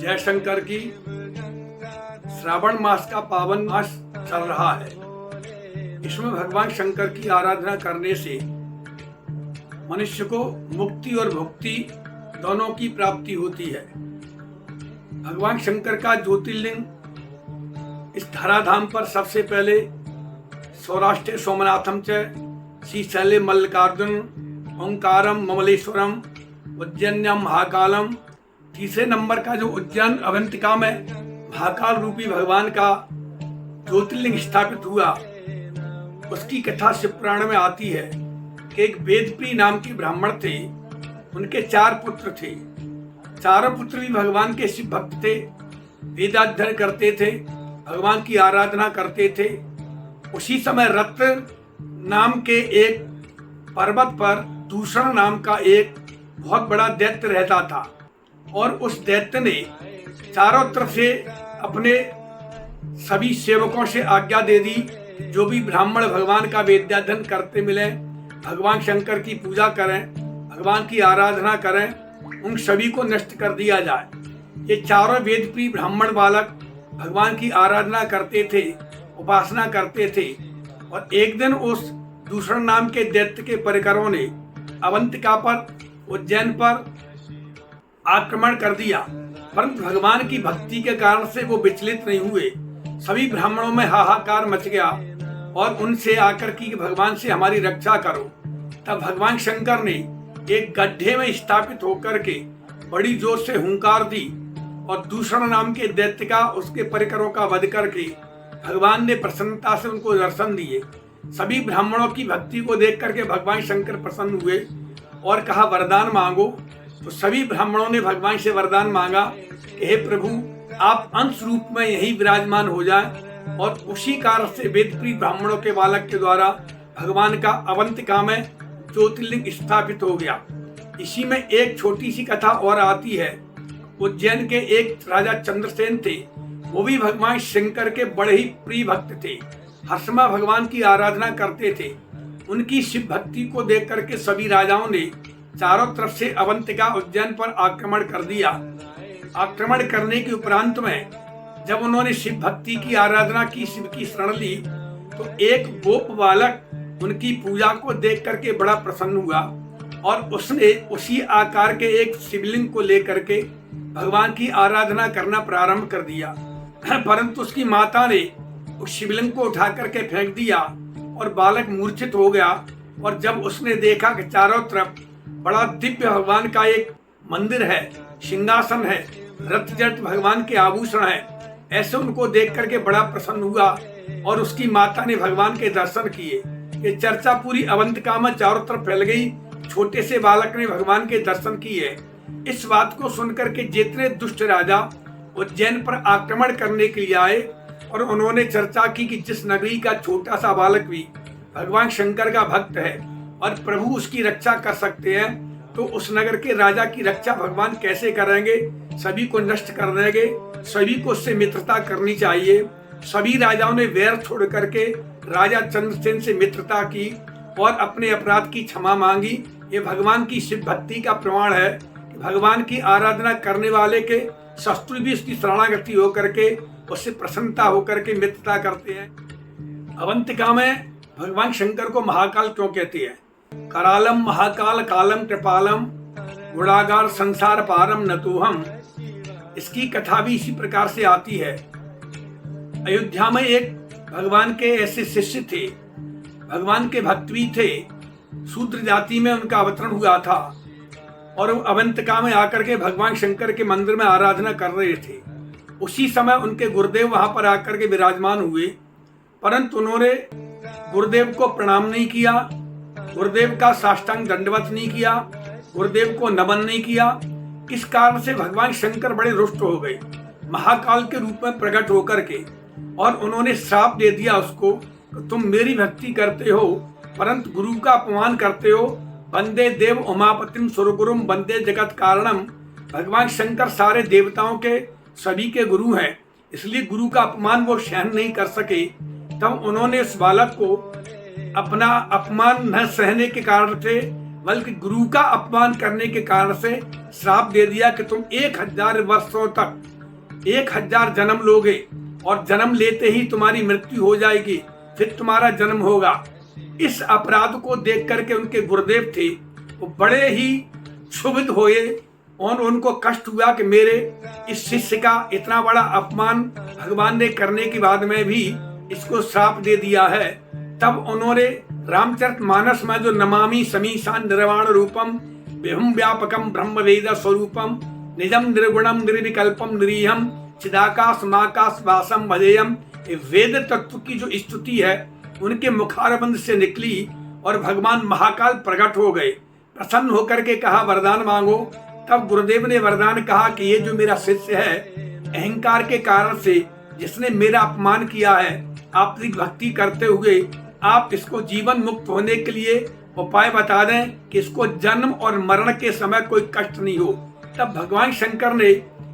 जयशंकर की श्रावण मास का पावन मास चल रहा है। इसमें भगवान शंकर की आराधना करने से मनुष्य को मुक्ति और भुक्ति दोनों की प्राप्ति होती है। भगवान शंकर का ज्योतिर्लिंग इस धराधाम पर सबसे पहले सौराष्ट्र सोमनाथम च श्रीशैले मल्लिकार्जुन ओंकारम ममलेश्वरम उज्जैन्यम महाकालम। तीसरे नंबर का जो उज्जैन अवंतिका में महाकाल रूपी भगवान का ज्योतिर्लिंग स्थापित हुआ, उसकी कथा शिव पुराण में आती है कि एक वेदप्रिय नाम के ब्राह्मण थे। उनके 4 पुत्र थे। चारों पुत्र भी भगवान के शिव भक्त थे, वेदाध्ययन करते थे, भगवान की आराधना करते थे। उसी समय रत्न नाम के एक पर्वत पर दूषण नाम का एक बहुत बड़ा दैत्य रहता था, और उस दैत्य ने चारों तरफ से अपने सभी सेवकों से आज्ञा दे दी, जो भी ब्राह्मण भगवान का वेदाध्ययन करते मिले, भगवान शंकर की पूजा करें, भगवान की आराधना करें, उन सभी को नष्ट कर दिया जाए। ये चारों वेदप्रिय ब्राह्मण बालक भगवान की आराधना करते थे, उपासना करते थे। और एक दिन उस दूषण नाम के दैत्य के परिकरों ने अवंतिका पर, उज्जैन पर आक्रमण कर दिया, परंतु भगवान की भक्ति के कारण से वो विचलित नहीं हुए। सभी ब्राह्मणों में हाहाकार मच गया और उनसे आकर की भगवान से हमारी रक्षा करो। तब भगवान शंकर ने एक गड्ढे में स्थापित होकर के बड़ी जोर से हुंकार दी और दूषण नाम के दैत्य का, उसके परिकरों का वध करके भगवान ने प्रसन्नता से उनको दर्शन दिए। सभी ब्राह्मणों की भक्ति को देख करके भगवान शंकर प्रसन्न हुए और कहा, वरदान मांगो। तो सभी ब्राह्मणों ने भगवान से वरदान मांगा कि हे प्रभु, आप अंश रूप में यही विराजमान हो जाएं। और उसी कारण से वेदप्रिय ब्राह्मणों के बालक के द्वारा भगवान का अवंतिका में ज्योतिर्लिंग स्थापित हो गया। इसी में एक छोटी सी कथा और आती है। उज्जैन के एक राजा चंद्रसेन थे, वो भी भगवान शंकर के बड़े ही प्रिय भक्त थे, हर समय भगवान की आराधना करते थे। उनकी शिव भक्ति को देख करके सभी राजाओं ने चारों तरफ से अवंतिका उज्जैन पर आक्रमण कर दिया। आक्रमण करने के उपरांत में जब उन्होंने शिव भक्ति की आराधना की, शिव की शरण ली, तो एक गोप बालक उनकी पूजा को देख करके बड़ा प्रसन्न हुआ और उसने उसी आकार के एक शिवलिंग को लेकर के भगवान की आराधना करना प्रारंभ कर दिया। परंतु उसकी माता ने उस शिवलिंग को उठा करके फेंक दिया और बालक मूर्छित हो गया। और जब उसने देखा कि चारों तरफ बड़ा दिव्य भगवान का एक मंदिर है, सिंहासन है, रत्नजट भगवान के आभूषण है, ऐसे उनको देख करके बड़ा प्रसन्न हुआ और उसकी माता ने भगवान के दर्शन किए। ये चर्चा पूरी अवंतिका में चारों तरफ फैल गई। छोटे से बालक ने भगवान के दर्शन किए। इस बात को सुनकर के जितने दुष्ट राजा उज्जैन पर आक्रमण करने के लिए आए और उन्होंने चर्चा की कि जिस नगरी का छोटा सा बालक भी भगवान शंकर का भक्त है और प्रभु उसकी रक्षा कर सकते हैं, तो उस नगर के राजा की रक्षा भगवान कैसे करेंगे? सभी को नष्ट कर देंगे, सभी को उससे मित्रता करनी चाहिए। सभी राजाओं ने वैर छोड़ करके राजा चंद्रसेन से मित्रता की और अपने अपराध की क्षमा मांगी। ये भगवान की शिव भक्ति का प्रमाण है कि भगवान की आराधना करने वाले के शत्रु भी उसकी शरणागति होकर के उससे प्रसन्नता होकर के मित्रता करते हैं। अवंतिका में भगवान शंकर को महाकाल क्यों कहते हैं? करालम महाकाल कालम कृपालम गुणागार संसार पारम नतुहम। इसकी कथा भी इसी प्रकार से आती है। अयोध्या में एक भगवान के ऐसे शिष्य थे, भगवान के भक्त भी थे, शूद्र जाति में उनका अवतरण हुआ था और वो अवंतिका में आकर के भगवान शंकर के मंदिर में आराधना कर रहे थे। उसी समय उनके गुरुदेव वहां पर आकर के विराजमान हुए, परंतु उन्होंने गुरुदेव को प्रणाम नहीं किया, गुरुदेव का साष्टांग दंडवत नहीं किया, गुरुदेव को नमन नहीं किया। किस कारण से? भगवान शंकर बड़े रुष्ट हो गए महाकाल के रूप में प्रकट होकर के, और उन्होंने श्राप दे दिया उसको, तुम मेरी भक्ति करते हो परंतु गुरु का अपमान करते हो। वंदे देव उमापतिम सुरगुरुम वंदे जगत कारणम। भगवान शंकर सारे देवताओं के, सभी के गुरु हैं, इसलिए गुरु का अपमान वो सहन नहीं कर सके। तब उन्होंने उस बालक को अपना अपमान न सहने के कारण से, बल्कि गुरु का अपमान करने के कारण से श्राप दे दिया कि तुम 1000 वर्षों तक 1000 जन्म लोगे और जन्म लेते ही तुम्हारी मृत्यु हो जाएगी, फिर तुम्हारा जन्म होगा। इस अपराध को देख करके उनके गुरुदेव थे वो बड़े ही क्षुब्ध हुए और उनको कष्ट हुआ कि मेरे इस शिष्य का इतना बड़ा अपमान भगवान ने करने के बाद में भी इसको श्राप दे दिया है। तब उन्होंने रामचरितमानस में जो नमामि समीशान निर्वाण रूपम विभुम व्यापकम ब्रह्म वेद स्वरूपम निजम निर्गुणम निर्विकल्पम निरीहम चिदाकाश माकाश वासम भजेयम, वेद तत्व की जो स्तुति है उनके मुखारबंद से निकली और भगवान महाकाल प्रकट हो गए। प्रसन्न होकर के कहा वरदान मांगो। तब गुरुदेव ने वरदान कहा कि ये जो मेरा शिष्य है अहंकार के कारण से जिसने मेरा अपमान किया है, आपकी भक्ति करते हुए आप इसको जीवन मुक्त होने के लिए उपाय बता दें कि इसको जन्म और मरण के समय कोई कष्ट नहीं हो। तब भगवान शंकर ने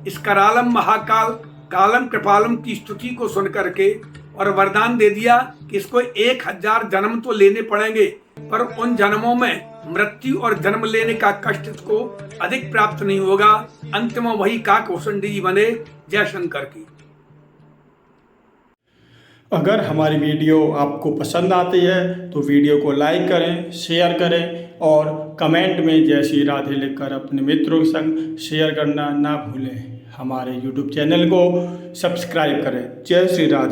इस करालम महाकाल कालम कृपालम की स्तुति को सुन करके और वरदान दे दिया कि इसको 1000 जन्म तो लेने पड़ेंगे, पर उन जन्मों में मृत्यु और जन्म लेने का कष्ट इसको अधिक प्राप्त नहीं होगा। अंत में वही काकभूषणी बने। जय शंकर की। अगर हमारी वीडियो आपको पसंद आती है तो वीडियो को लाइक करें, शेयर करें और कमेंट में जय श्री राधे लिखकर अपने मित्रों के संग शेयर करना ना भूलें। हमारे YouTube चैनल को सब्सक्राइब करें। जय श्री राधे।